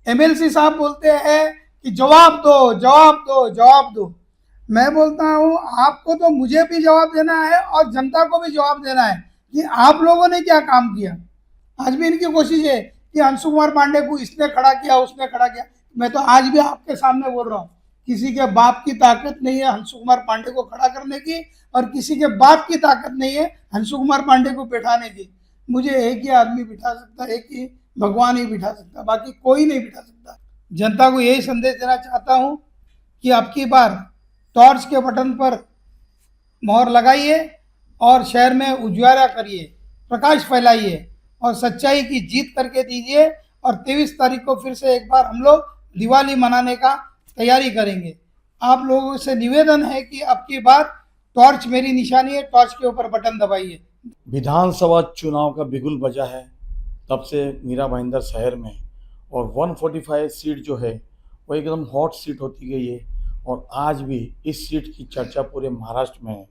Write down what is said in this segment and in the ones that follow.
MLC साहब बोलते हैं कि जवाब दो जवाब दो जवाब दो। मैं बोलता हूं आपको तो मुझे भी जवाब देना है और जनता को भी जवाब देना है कि आप लोगों ने क्या काम किया। आज भी इनकी कोशिश है कि अंशु कुमार पांडे को इसने खड़ा किया उसने खड़ा किया। मैं तो आज भी आपके सामने बोल रहा हूँ, किसी के बाप की ताकत नहीं है अंशु कुमार पांडे को खड़ा करने की और किसी के बाप की ताकत नहीं है अंशु कुमार पांडे को बैठाने की। मुझे एक ही आदमी बिठा सकता, एक ही भगवान ही बिठा सकता, बाकी कोई नहीं बिठा सकता। जनता को यही संदेश देना चाहता हूं कि अब की बार टॉर्च के बटन पर मोहर लगाइए और शहर में उजाला करिए, प्रकाश फैलाइए और सच्चाई की जीत करके दीजिए। और 23 तारीख को फिर से एक बार हम लोग दिवाली मनाने का तैयारी करेंगे। आप लोगों से निवेदन है कि अब की बार टॉर्च मेरी निशानी है, टॉर्च के ऊपर बटन दबाइए। विधानसभा चुनाव का बिगुल बजा है तब से मीरा भाईंदर शहर में, और 145 सीट जो है वो एकदम हॉट सीट होती गई है और आज भी इस सीट की चर्चा पूरे महाराष्ट्र में है।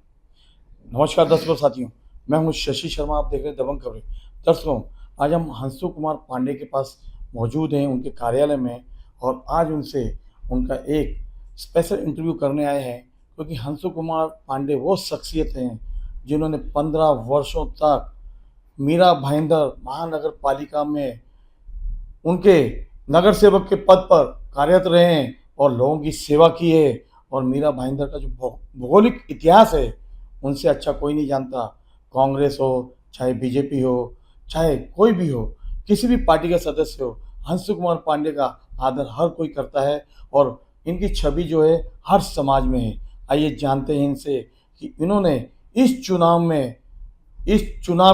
नमस्कार दर्शकों साथियों, मैं हूं शशि शर्मा, आप देख रहे हैं दबंग खबरें। दर्शकों, आज हम हंसु कुमार पांडे के पास मौजूद हैं उनके कार्यालय में और आज उनसे उनका एक स्पेशल इंटरव्यू करने आए हैं, क्योंकि हंसु कुमार पांडे वो शख्सियत हैं जिन्होंने 15 वर्षों तक मीरा भाईंदर महानगर पालिका में उनके नगर सेवक के पद पर कार्यरत रहे हैं और लोगों की सेवा की है। और मीरा भाईंदर का जो भौगोलिक इतिहास है उनसे अच्छा कोई नहीं जानता। कांग्रेस हो, चाहे बीजेपी हो, चाहे कोई भी हो, किसी भी पार्टी का सदस्य हो, हंसु कुमार पांडे का आदर हर कोई करता है और इनकी छवि जो है हर समाज में है। आइए जानते हैं इनसे कि इन्होंने इस चुनाव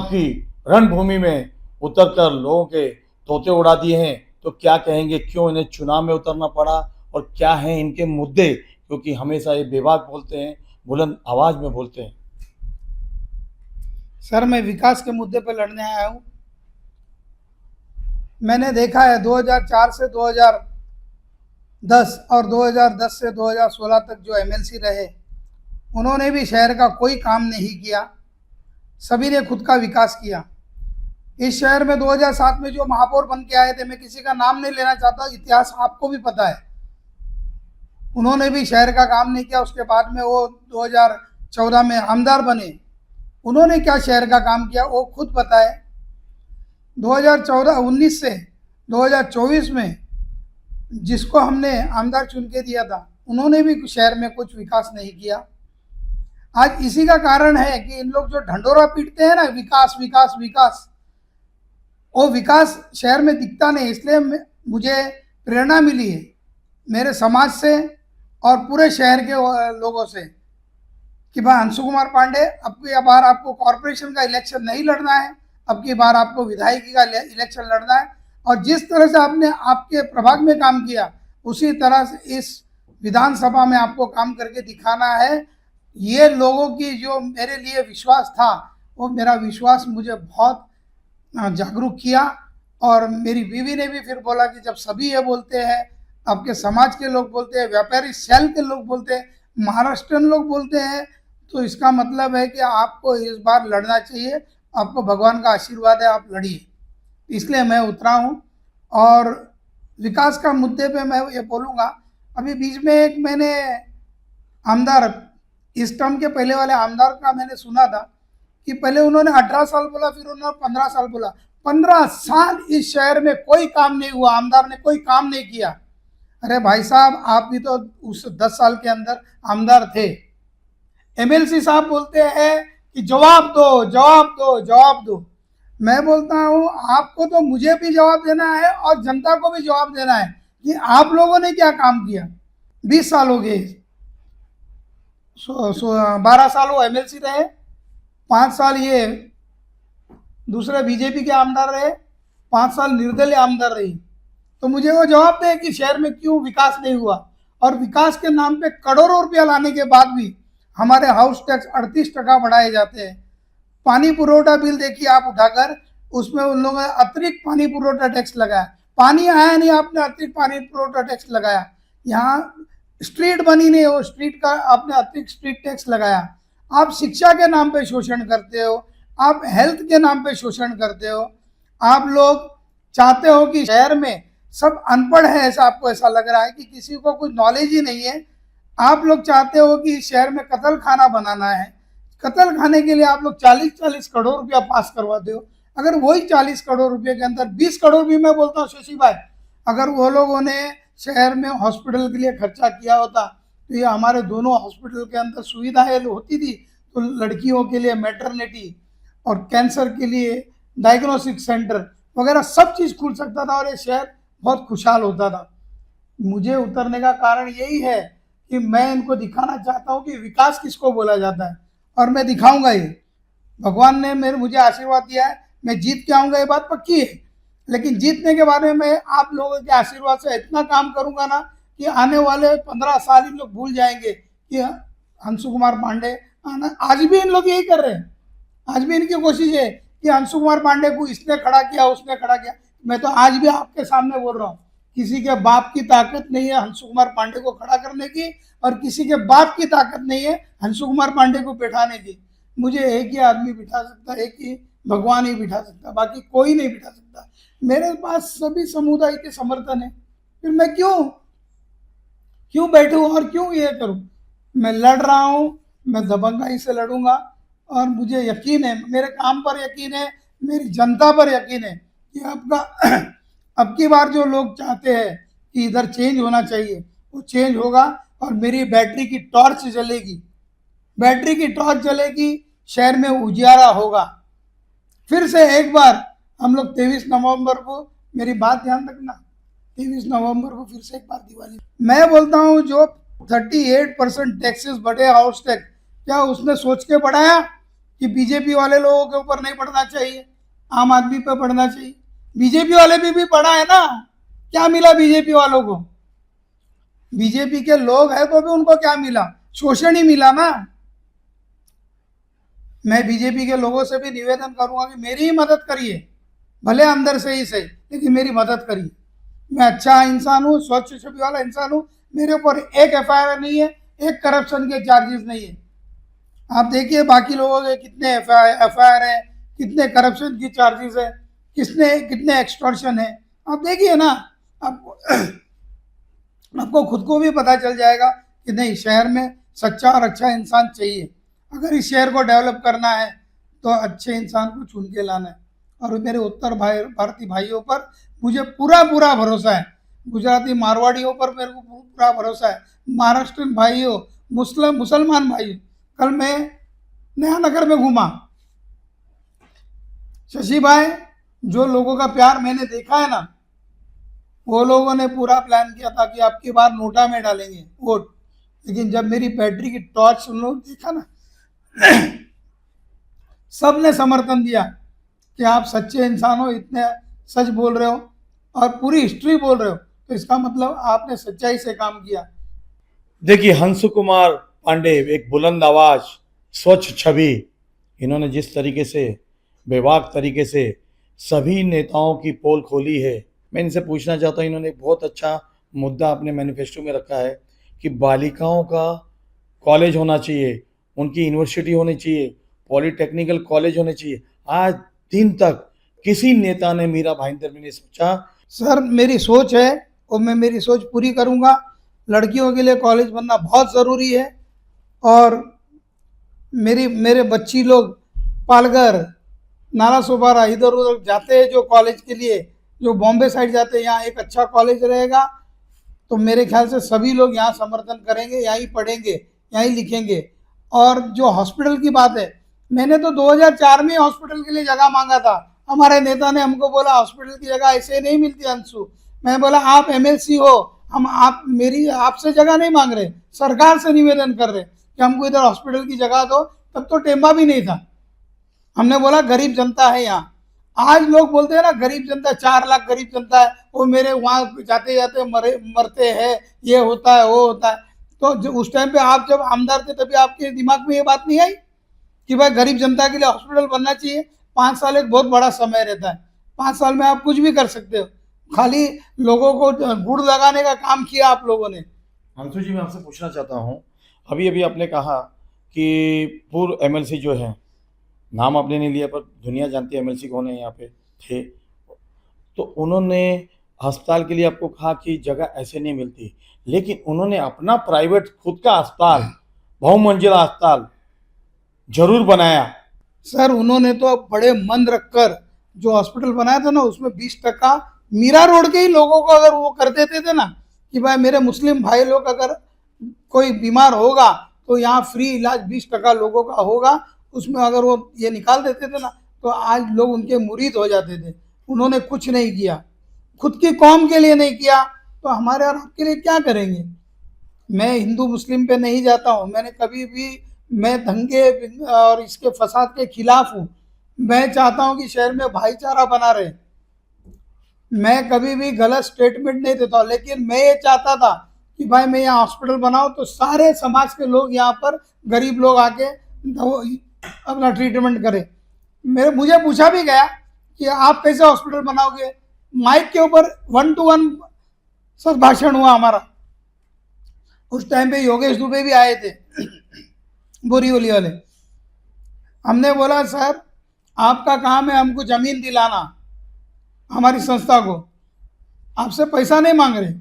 की रणभूमि में उतरकर लोगों के तोते उड़ा दिए हैं, तो क्या कहेंगे, क्यों इन्हें चुनाव में उतरना पड़ा और क्या हैं इनके मुद्दे, क्योंकि हमेशा ये बेबाक बोलते हैं, बुलंद आवाज में बोलते हैं। सर, मैं विकास के मुद्दे पर लड़ने आया हूं। मैंने देखा है 2004 से 2010 और 2010 से 2016 तक जो एमएलसी रहे उन्होंने भी शहर का कोई काम नहीं किया, सभी ने खुद का विकास किया। इस शहर में 2007 में जो महापौर बन के आए थे, मैं किसी का नाम नहीं लेना चाहता, इतिहास आपको भी पता है, उन्होंने भी शहर का काम नहीं किया। उसके बाद में वो 2014 में आमदार बने, उन्होंने क्या शहर का काम किया वो खुद बताए। 2019 से 2024 में जिसको हमने आमदार चुन के दिया था उन्होंने भी शहर में कुछ विकास नहीं किया। आज इसी का कारण है कि इन लोग जो ढंडोरा पीटते हैं ना, विकास विकास विकास, वो विकास शहर में दिखता नहीं। इसलिए मुझे प्रेरणा मिली है मेरे समाज से और पूरे शहर के लोगों से कि भाई हंसु कुमार पांडे, अब की बार आपको कॉरपोरेशन का इलेक्शन नहीं लड़ना है, अब की बार आपको विधायकी का इलेक्शन लड़ना है। और जिस तरह से आपने आपके प्रभाग में काम किया उसी तरह से इस विधानसभा में आपको काम करके दिखाना है। ये लोगों की जो मेरे लिए विश्वास था, वो मेरा विश्वास मुझे बहुत जागरूक किया। और मेरी बीवी ने भी फिर बोला कि जब सभी ये बोलते हैं, आपके समाज के लोग बोलते हैं, व्यापारी सेल के लोग बोलते हैं, महाराष्ट्रन लोग बोलते हैं, तो इसका मतलब है कि आपको इस बार लड़ना चाहिए, आपको भगवान का आशीर्वाद है, आप लड़िए। इसलिए मैं उतरा हूँ। और विकास का मुद्दे पे मैं ये बोलूँगा, अभी बीच में एक मैंने आमदार, इस टर्म के पहले वाले आमदार का मैंने सुना था कि पहले उन्होंने 18 साल बोला, फिर उन्होंने 15 साल बोला। 15 साल इस शहर में कोई काम नहीं हुआ, आमदार ने कोई काम नहीं किया। अरे भाई साहब, आप भी तो उस 10 साल के अंदर आमदार थे। एमएलसी साहब बोलते हैं कि जवाब दो जवाब दो जवाब दो। मैं बोलता हूं आपको तो मुझे भी जवाब देना है और जनता को भी जवाब देना है कि आप लोगों ने क्या काम किया। 20 साल हो गए, 12 साल वो एमएलसी रहे, 5 साल ये दूसरे बीजेपी के आमदार रहे, 5 साल निर्दलीय आमदार रही। तो मुझे वो जवाब दे कि शहर में क्यों विकास नहीं हुआ। और विकास के नाम पे करोड़ों रुपया लाने के बाद भी हमारे हाउस टैक्स 38% बढ़ाए जाते हैं। पानी पुरोठा बिल देखिए आप उठाकर, उसमें उन लोगों ने अतिरिक्त पानी पुरोठा टैक्स लगाया। पानी आया नहीं, आपने अतिरिक्त पानी पुरोठा टैक्स लगाया। यहाँ स्ट्रीट बनी नहीं, वो स्ट्रीट का आपने अतिरिक्त स्ट्रीट टैक्स लगाया। आप शिक्षा के नाम पे शोषण करते हो, आप हेल्थ के नाम पे शोषण करते हो। आप लोग चाहते हो कि शहर में सब अनपढ़ है, ऐसा आपको ऐसा लग रहा है कि किसी को कुछ नॉलेज ही नहीं है। आप लोग चाहते हो कि शहर में कत्ल खाना बनाना है, कत्ल खाने के लिए आप लोग 40-40 करोड़ रुपया पास करवाते हो। अगर वही 40 करोड़ रुपये के अंदर 20 करोड़ भी मैं बोलता हूँ शशि भाई, अगर वो लोगों ने शहर में हॉस्पिटल के लिए खर्चा किया होता तो ये हमारे दोनों हॉस्पिटल के अंदर सुविधाएं होती थी। तो लड़कियों के लिए मैटरनिटी और कैंसर के लिए डायग्नोस्टिक सेंटर वगैरह सब चीज़ खुल सकता था और ये शहर बहुत खुशहाल होता था। मुझे उतरने का कारण यही है कि मैं इनको दिखाना चाहता हूँ कि विकास किसको बोला जाता है, और मैं दिखाऊंगा ये। भगवान ने मुझे आशीर्वाद दिया है, मैं जीत के आऊँगा, ये बात पक्की है। लेकिन जीतने के बारे में आप लोगों के आशीर्वाद से इतना काम करूँगा ना कि आने वाले 15 साल इन लोग भूल जाएंगे कि अंशु कुमार पांडे आज भी इन लोग यही कर रहे हैं। आज भी इनकी कोशिश है कि अंशु कुमार पांडे को इसने खड़ा किया, उसने खड़ा किया। मैं तो आज भी आपके सामने बोल रहा हूँ, किसी के बाप की ताकत नहीं है अंशु कुमार पांडे को खड़ा करने की, और किसी के बाप की ताकत नहीं है अंशु कुमार पांडे को बिठाने की। मुझे एक ही आदमी बिठा सकता है, एक ही भगवान ही बिठा सकता, बाकी कोई नहीं बिठा सकता। मेरे पास सभी समुदाय के समर्थन है, फिर मैं क्यों बैठूं और क्यों ये करूं। मैं लड़ रहा हूं, मैं दबंगाई से लड़ूंगा, और मुझे यकीन है, मेरे काम पर यकीन है, मेरी जनता पर यकीन है कि आपका अब की बार जो लोग चाहते हैं कि इधर चेंज होना चाहिए वो चेंज होगा, और मेरी बैटरी की टॉर्च जलेगी, बैटरी की टॉर्च जलेगी, शहर में उजियारा होगा। फिर से एक बार हम लोग 23 नवंबर को, मेरी बात ध्यान रखना, 23 नवंबर को फिर से एक बार दिवाली। मैं बोलता हूँ जो 38% टैक्सेस बढ़े, हाउस टैक्स, क्या उसने सोच के बढ़ाया कि बीजेपी वाले लोगों के ऊपर नहीं बढ़ना चाहिए, आम आदमी पे बढ़ना चाहिए? बीजेपी वाले भी बढ़ा है ना। क्या मिला बीजेपी वालों को? बीजेपी के लोग हैं तो भी उनको क्या मिला? शोषण ही मिला ना। मैं बीजेपी के लोगों से भी निवेदन करूंगा कि मेरी ही मदद करिए, भले अंदर से ही सही, लेकिन मेरी मदद करिए। मैं अच्छा इंसान हूँ, स्वच्छ छवि वाला इंसान हूँ, मेरे ऊपर एक FIR नहीं है, एक करप्शन के चार्जेस नहीं है। आप देखिए बाकी लोगों के कितने FIR है, कितने करप्शन की चार्जेस है, कितने एक्सटॉर्शन है। आप देखिए ना, आपको खुद को भी पता चल जाएगा कि नहीं, शहर में सच्चा और अच्छा इंसान चाहिए। अगर इस शहर को डेवलप करना है तो अच्छे इंसान को चुन के लाना है। और मेरे उत्तर भारतीय भाइयों पर मुझे पूरा भरोसा है, गुजराती मारवाड़ियों पर मेरे को पूरा भरोसा है, महाराष्ट्रियन भाइयों, मुसलमान भाइयों। कल मैं नया नगर में घूमा, शशि भाई, जो लोगों का प्यार मैंने देखा है ना, वो लोगों ने पूरा प्लान किया था कि आपकी बार नोटा में डालेंगे वोट, लेकिन जब मेरी बैटरी की टॉर्च उन लोग देखा ना, सब ने समर्थन दिया कि आप सच्चे इंसान हो, इतने सच बोल रहे हो और पूरी हिस्ट्री बोल रहे हो, तो इसका मतलब आपने सच्चाई से काम किया। देखिए, हंसु कुमार पांडे एक बुलंद आवाज, स्वच्छ छवि, इन्होंने जिस तरीके से बेबाक तरीके से सभी नेताओं की पोल खोली है। मैं इनसे पूछना चाहता हूँ, इन्होंने एक बहुत अच्छा मुद्दा अपने मैनिफेस्टो में रखा है कि बालिकाओं का कॉलेज होना चाहिए, उनकी यूनिवर्सिटी होनी चाहिए, पॉलिटेक्निकल कॉलेज होने चाहिए। आज दिन तक किसी नेता ने मीरा भाईंदर में नहीं सोचा। सर, मेरी सोच है और मैं मेरी सोच पूरी करूंगा। लड़कियों के लिए कॉलेज बनना बहुत ज़रूरी है, और मेरे बच्ची लोग पालघर, नाला सोपारा इधर उधर जाते हैं जो कॉलेज के लिए, जो बॉम्बे साइड जाते हैं, यहाँ एक अच्छा कॉलेज रहेगा तो मेरे ख्याल से सभी लोग यहाँ समर्थन करेंगे, यहाँ ही पढ़ेंगे, यहाँ ही लिखेंगे। और जो हॉस्पिटल की बात है, मैंने तो 2004 में हॉस्पिटल के लिए जगह मांगा था। हमारे नेता ने हमको बोला हॉस्पिटल की जगह ऐसे नहीं मिलती अंशु। मैं बोला आप MLC हो, मेरी आपसे जगह नहीं मांग रहे, सरकार से निवेदन कर रहे कि हमको इधर हॉस्पिटल की जगह दो। तब तो टेम्बा भी नहीं था। हमने बोला गरीब जनता है यहाँ। आज लोग बोलते हैं ना गरीब जनता, 4 लाख गरीब जनता है, वो मेरे वहाँ जाते जाते मरते हैं, ये होता है वो होता है। तो उस टाइम पे आप जब आमदार थे तभी आपके दिमाग में ये बात नहीं आई कि भाई गरीब जनता के लिए हॉस्पिटल बनना चाहिए? 5 साल एक बहुत बड़ा समय रहता है, 5 साल में आप कुछ भी कर सकते हो। खाली लोगों को गुड़ लगाने का काम किया आप लोगों ने। अंशु जी, मैं आपसे पूछना चाहता हूँ, अभी अभी आपने कहा कि पूर्व MLC जो है, नाम आपने नहीं लिया पर दुनिया जानती है MLC कौन है यहाँ पे थे, तो उन्होंने अस्पताल के लिए आपको कहा कि जगह ऐसे नहीं मिलती, लेकिन उन्होंने अपना प्राइवेट खुद का अस्पताल, बहुमंजिला अस्पताल जरूर बनाया। सर उन्होंने तो बड़े मन रखकर जो हॉस्पिटल बनाया था ना, उसमें 20% मीरा रोड के ही लोगों को अगर वो कर देते थे ना कि भाई मेरे मुस्लिम भाई लोग अगर कोई बीमार होगा तो यहाँ फ्री इलाज 20% लोगों का होगा, उसमें अगर वो ये निकाल देते थे ना तो आज लोग उनके मुरीद हो जाते थे। उन्होंने कुछ नहीं किया, खुद की कौम के लिए नहीं किया, तो हमारे और आपके लिए क्या करेंगे। मैं हिंदू मुस्लिम पे नहीं जाता हूँ, मैंने कभी भी, मैं दंगे और इसके फसाद के खिलाफ हूँ। मैं चाहता हूँ कि शहर में भाईचारा बना रहे, मैं कभी भी गलत स्टेटमेंट नहीं देता हूँ, लेकिन मैं ये चाहता था कि भाई मैं यहाँ हॉस्पिटल बनाऊँ तो सारे समाज के लोग यहाँ पर, गरीब लोग आके अपना ट्रीटमेंट करें। मुझे पूछा भी गया कि आप कैसे हॉस्पिटल बनाओगे, माइक के ऊपर 1 to 1 सच भाषण हुआ हमारा। उस टाइम पे योगेश दुबे भी आए थे बोरीवली वाले। हमने बोला सर आपका काम है हमको जमीन दिलाना, हमारी संस्था को, आपसे पैसा नहीं मांग रहे,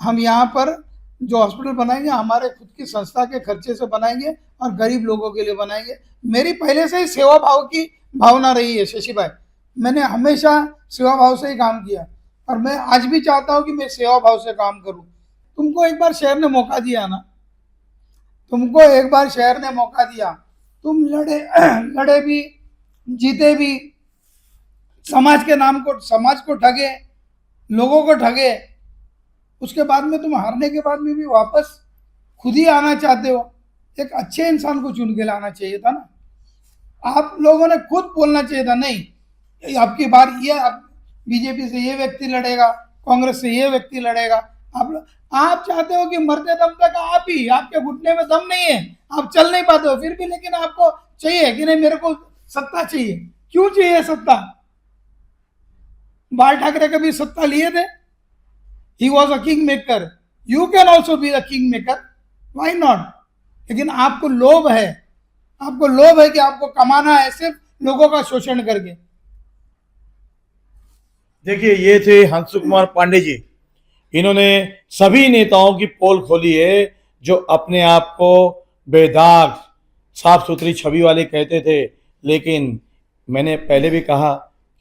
हम यहाँ पर जो हॉस्पिटल बनाएंगे हमारे खुद की संस्था के खर्चे से बनाएंगे और गरीब लोगों के लिए बनाएंगे। मेरी पहले से ही सेवा भाव की भावना रही है शशि भाई, मैंने हमेशा सेवा भाव से ही काम किया और मैं आज भी चाहता हूँ कि मैं सेवा भाव से काम करूँ। तुमको एक बार शहर ने मौका दिया ना, तुमको एक बार शहर ने मौका दिया, तुम लड़े भी, जीते भी, समाज के नाम को, समाज को ठगे, लोगों को ठगे, उसके बाद में तुम हारने के बाद में भी वापस खुद ही आना चाहते हो। एक अच्छे इंसान को चुन के लाना चाहिए था ना, आप लोगों ने खुद बोलना चाहिए था नहीं आपकी बार ये बीजेपी से ये व्यक्ति लड़ेगा, कांग्रेस से ये व्यक्ति लड़ेगा। आप चाहते हो कि मरते दम तक आप ही, आपके घुटने में दम नहीं है, आप चल नहीं पाते हो, फिर भी लेकिन आपको चाहिए कि नहीं मेरे को सत्ता चाहिए। क्यों चाहिए सत्ता? बाल ठाकरे कभी सत्ता लिए थे? He was a king maker, you can also be the king maker, why not. लेकिन आपको लोभ है, आपको लोभ है कि आपको कमाना है सिर्फ लोगों का शोषण करके। देखिए ये थे हंसु कुमार पांडे जी, इन्होंने सभी नेताओं की पोल खोली है जो अपने आप को बेदाग साफ सुथरी छवि वाले कहते थे। लेकिन मैंने पहले भी कहा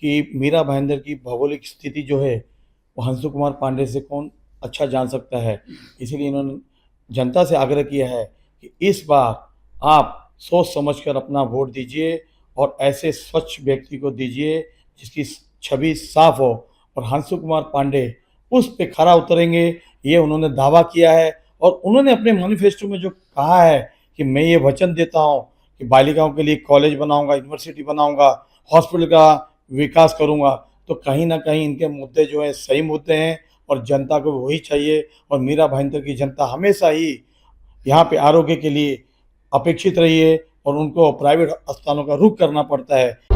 कि मीरा भाईंदर की भौगोलिक स्थिति जो है वो हंसु कुमार पांडे से कौन अच्छा जान सकता है। इसीलिए इन्होंने जनता से आग्रह किया है कि इस बार आप सोच समझकर अपना वोट दीजिए और ऐसे स्वच्छ व्यक्ति को दीजिए जिसकी छवि साफ हो, और हंसु कुमार पांडे उस पे खरा उतरेंगे ये उन्होंने दावा किया है। और उन्होंने अपने मैनिफेस्टो में जो कहा है कि मैं ये वचन देता हूँ कि बालिकाओं के लिए कॉलेज बनाऊंगा, यूनिवर्सिटी बनाऊंगा, हॉस्पिटल का विकास करूंगा, तो कहीं ना कहीं इनके मुद्दे जो हैं सही मुद्दे हैं और जनता को वही चाहिए। और मीरा भाईंदर की जनता हमेशा ही यहाँ पे आरोग्य के लिए अपेक्षित रही है और उनको प्राइवेट अस्पतालों का रुख करना पड़ता है।